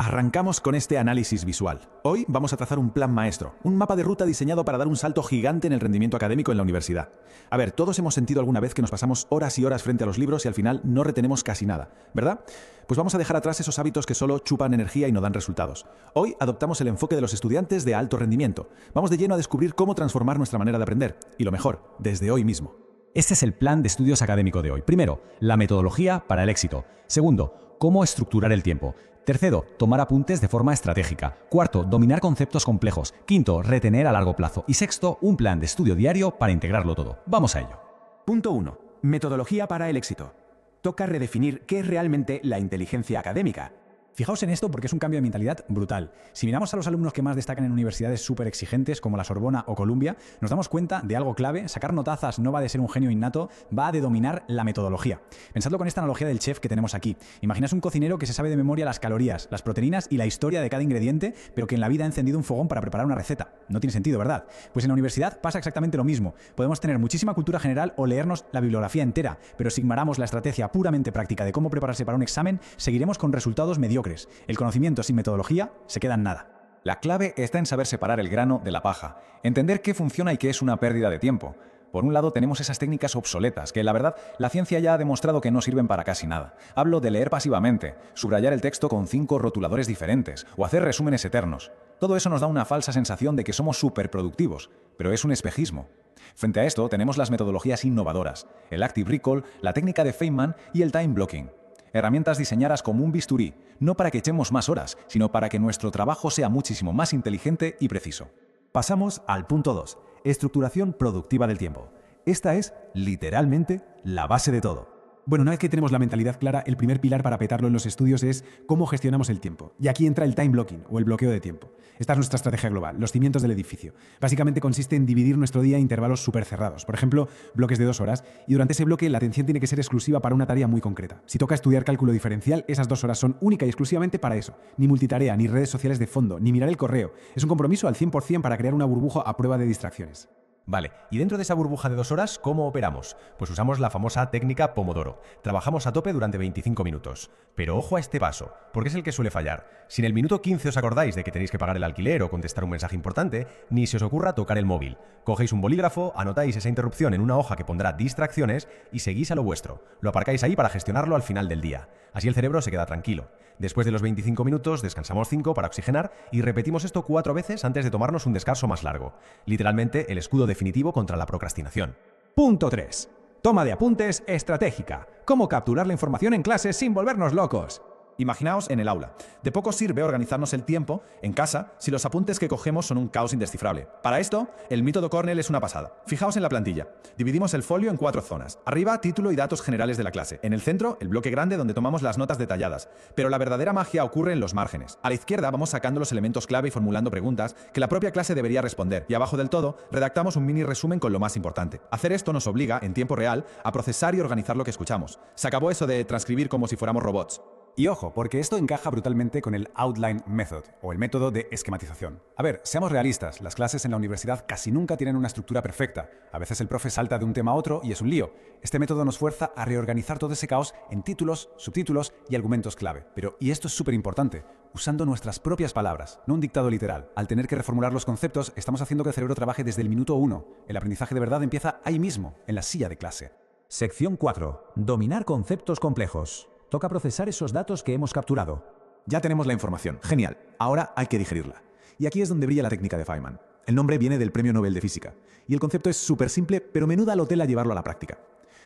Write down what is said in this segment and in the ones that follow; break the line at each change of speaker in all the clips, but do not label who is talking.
Arrancamos con este análisis visual. Hoy vamos a trazar un plan maestro, un mapa de ruta diseñado para dar un salto gigante en el rendimiento académico en la universidad. A ver, todos hemos sentido alguna vez que nos pasamos horas y horas frente a los libros y al final no retenemos casi nada, ¿verdad? Pues vamos a dejar atrás esos hábitos que solo chupan energía y no dan resultados. Hoy adoptamos el enfoque de los estudiantes de alto rendimiento. Vamos de lleno a descubrir cómo transformar nuestra manera de aprender. Y lo mejor, desde hoy mismo.
Este es el plan de estudios académico de hoy. Primero, la metodología para el éxito. Segundo, cómo estructurar el tiempo. Tercero, tomar apuntes de forma estratégica. Cuarto, dominar conceptos complejos. Quinto, retener a largo plazo. Y sexto, un plan de estudio diario para integrarlo todo. Vamos a ello.
Punto 1. Metodología para el éxito. Toca redefinir qué es realmente la inteligencia académica.
Fijaos en esto porque es un cambio de mentalidad brutal. Si miramos a los alumnos que más destacan en universidades súper exigentes como la Sorbona o Columbia, nos damos cuenta de algo clave: sacar notazas no va de ser un genio innato, va de dominar la metodología. Pensadlo con esta analogía del chef que tenemos aquí. Imaginas un cocinero que se sabe de memoria las calorías, las proteínas y la historia de cada ingrediente, pero que en la vida ha encendido un fogón para preparar una receta. No tiene sentido, ¿verdad? Pues en la universidad pasa exactamente lo mismo. Podemos tener muchísima cultura general o leernos la bibliografía entera, pero si ignoramos la estrategia puramente práctica de cómo prepararse para un examen, seguiremos con resultados mediocres. El conocimiento sin metodología se queda en nada.
La clave está en saber separar el grano de la paja, entender qué funciona y qué es una pérdida de tiempo. Por un lado tenemos esas técnicas obsoletas que, la verdad, la ciencia ya ha demostrado que no sirven para casi nada. Hablo de leer pasivamente, subrayar el texto con 5 rotuladores diferentes o hacer resúmenes eternos. Todo eso nos da una falsa sensación de que somos superproductivos, pero es un espejismo. Frente a esto tenemos las metodologías innovadoras, el Active Recall, la técnica de Feynman y el Time Blocking. Herramientas diseñadas como un bisturí, no para que echemos más horas, sino para que nuestro trabajo sea muchísimo más inteligente y preciso.
Pasamos al punto 2, estructuración productiva del tiempo. Esta es, literalmente, la base de todo.
Bueno, una vez que tenemos la mentalidad clara, el primer pilar para petarlo en los estudios es cómo gestionamos el tiempo. Y aquí entra el time blocking, o el bloqueo de tiempo. Esta es nuestra estrategia global, los cimientos del edificio. Básicamente consiste en dividir nuestro día en intervalos súper cerrados. Por ejemplo, bloques de 2 horas, y durante ese bloque la atención tiene que ser exclusiva para una tarea muy concreta. Si toca estudiar cálculo diferencial, esas 2 horas son única y exclusivamente para eso. Ni multitarea, ni redes sociales de fondo, ni mirar el correo. Es un compromiso al 100% para crear una burbuja a prueba de distracciones.
Vale, y dentro de esa burbuja de 2 horas, ¿cómo operamos? Pues usamos la famosa técnica Pomodoro. Trabajamos a tope durante 25 minutos. Pero ojo a este paso, porque es el que suele fallar. Si en el minuto 15 os acordáis de que tenéis que pagar el alquiler o contestar un mensaje importante, ni se os ocurra tocar el móvil. Cogéis un bolígrafo, anotáis esa interrupción en una hoja que pondrá distracciones y seguís a lo vuestro. Lo aparcáis ahí para gestionarlo al final del día. Así el cerebro se queda tranquilo. Después de los 25 minutos, descansamos 5 para oxigenar y repetimos esto 4 veces antes de tomarnos un descanso más largo. Literalmente, el escudo definitivo contra la procrastinación.
Punto 3. Toma de apuntes estratégica. Cómo capturar la información en clase sin volvernos locos. Imaginaos en el aula. De poco sirve organizarnos el tiempo en casa si los apuntes que cogemos son un caos indescifrable. Para esto, el método Cornell es una pasada. Fijaos en la plantilla. Dividimos el folio en 4 zonas. Arriba, título y datos generales de la clase. En el centro, el bloque grande donde tomamos las notas detalladas. Pero la verdadera magia ocurre en los márgenes. A la izquierda vamos sacando los elementos clave y formulando preguntas que la propia clase debería responder. Y abajo del todo, redactamos un mini resumen con lo más importante. Hacer esto nos obliga, en tiempo real, a procesar y organizar lo que escuchamos. Se acabó eso de transcribir como si fuéramos robots.
Y ojo, porque esto encaja brutalmente con el Outline Method, o el método de esquematización. A ver, seamos realistas, las clases en la universidad casi nunca tienen una estructura perfecta. A veces el profe salta de un tema a otro y es un lío. Este método nos fuerza a reorganizar todo ese caos en títulos, subtítulos y argumentos clave. Pero, y esto es súper importante, usando nuestras propias palabras, no un dictado literal. Al tener que reformular los conceptos, estamos haciendo que el cerebro trabaje desde el minuto 1. El aprendizaje de verdad empieza ahí mismo, en la silla de clase.
Sección 4. Dominar conceptos complejos. Toca procesar esos datos que hemos capturado.
Ya tenemos la información. Genial. Ahora hay que digerirla. Y aquí es donde brilla la técnica de Feynman. El nombre viene del Premio Nobel de Física. Y el concepto es súper simple, pero menuda lotela llevarlo a la práctica.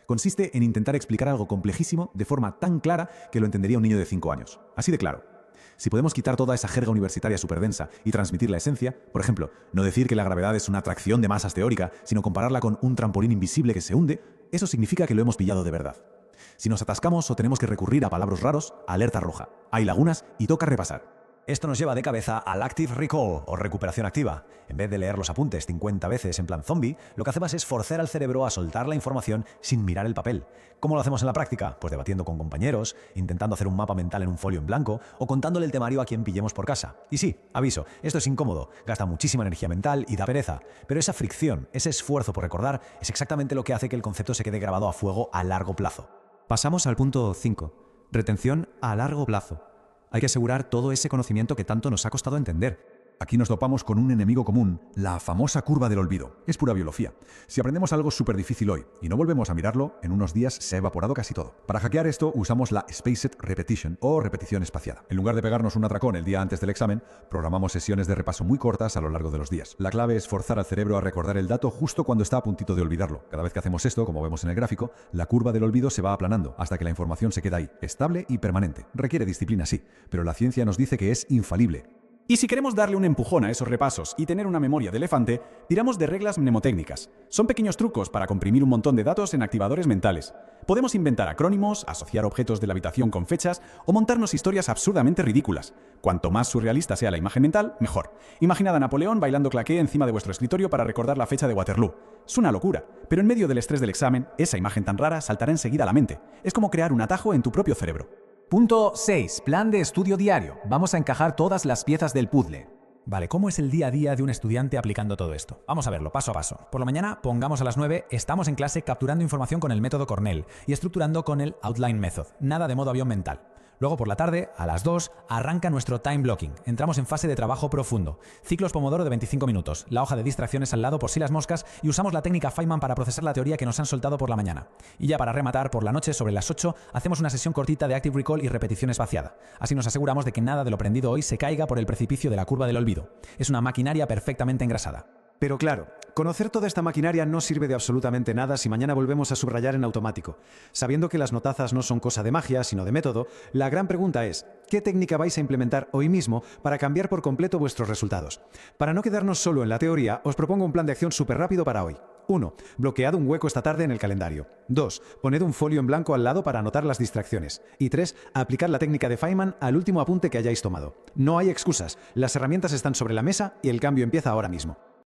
Consiste en intentar explicar algo complejísimo de forma tan clara que lo entendería un niño de 5 años. Así de claro. Si podemos quitar toda esa jerga universitaria súper densa y transmitir la esencia, por ejemplo, no decir que la gravedad es una atracción de masas teórica, sino compararla con un trampolín invisible que se hunde, eso significa que lo hemos pillado de verdad. Si nos atascamos o tenemos que recurrir a palabras raros, alerta roja. Hay lagunas y toca repasar.
Esto nos lleva de cabeza al Active Recall o recuperación activa. En vez de leer los apuntes 50 veces en plan zombie, lo que hacemos es forzar al cerebro a soltar la información sin mirar el papel. ¿Cómo lo hacemos en la práctica? Pues debatiendo con compañeros, intentando hacer un mapa mental en un folio en blanco o contándole el temario a quien pillemos por casa. Y sí, aviso, esto es incómodo, gasta muchísima energía mental y da pereza. Pero esa fricción, ese esfuerzo por recordar, es exactamente lo que hace que el concepto se quede grabado a fuego a largo plazo.
Pasamos al punto 5. Retención a largo plazo.
Hay que asegurar todo ese conocimiento que tanto nos ha costado entender.
Aquí nos topamos con un enemigo común, la famosa curva del olvido. Es pura biología. Si aprendemos algo súper difícil hoy y no volvemos a mirarlo, en unos días se ha evaporado casi todo. Para hackear esto usamos la Spaced Repetition o repetición espaciada. En lugar de pegarnos un atracón el día antes del examen, programamos sesiones de repaso muy cortas a lo largo de los días. La clave es forzar al cerebro a recordar el dato justo cuando está a puntito de olvidarlo. Cada vez que hacemos esto, como vemos en el gráfico, la curva del olvido se va aplanando hasta que la información se queda ahí, estable y permanente. Requiere disciplina, sí, pero la ciencia nos dice que es infalible.
Y si queremos darle un empujón a esos repasos y tener una memoria de elefante, tiramos de reglas mnemotécnicas. Son pequeños trucos para comprimir un montón de datos en activadores mentales. Podemos inventar acrónimos, asociar objetos de la habitación con fechas o montarnos historias absurdamente ridículas. Cuanto más surrealista sea la imagen mental, mejor. Imaginad a Napoleón bailando claqué encima de vuestro escritorio para recordar la fecha de Waterloo. Es una locura, pero en medio del estrés del examen, esa imagen tan rara saltará enseguida a la mente. Es como crear un atajo en tu propio cerebro.
Punto 6. Plan de estudio diario. Vamos a encajar todas las piezas del puzzle.
Vale, ¿cómo es el día a día de un estudiante aplicando todo esto? Vamos a verlo paso a paso. Por la mañana, pongamos a las 9, estamos en clase capturando información con el método Cornell y estructurando con el Outline Method. Nada de modo avión mental. Luego por la tarde, a las 2, arranca nuestro time blocking. Entramos en fase de trabajo profundo. Ciclos Pomodoro de 25 minutos, la hoja de distracciones al lado por si las moscas y usamos la técnica Feynman para procesar la teoría que nos han soltado por la mañana. Y ya para rematar, por la noche, sobre las 8, hacemos una sesión cortita de Active Recall y repetición espaciada. Así nos aseguramos de que nada de lo aprendido hoy se caiga por el precipicio de la curva del olvido. Es una maquinaria perfectamente engrasada.
Pero claro, conocer toda esta maquinaria no sirve de absolutamente nada si mañana volvemos a subrayar en automático. Sabiendo que las notazas no son cosa de magia, sino de método, la gran pregunta es, ¿qué técnica vais a implementar hoy mismo para cambiar por completo vuestros resultados? Para no quedarnos solo en la teoría, os propongo un plan de acción súper rápido para hoy. 1. Bloquead un hueco esta tarde en el calendario. 2. Poned un folio en blanco al lado para anotar las distracciones. Y 3. Aplicad la técnica de Feynman al último apunte que hayáis tomado. No hay excusas, las herramientas están sobre la mesa y el cambio empieza ahora mismo.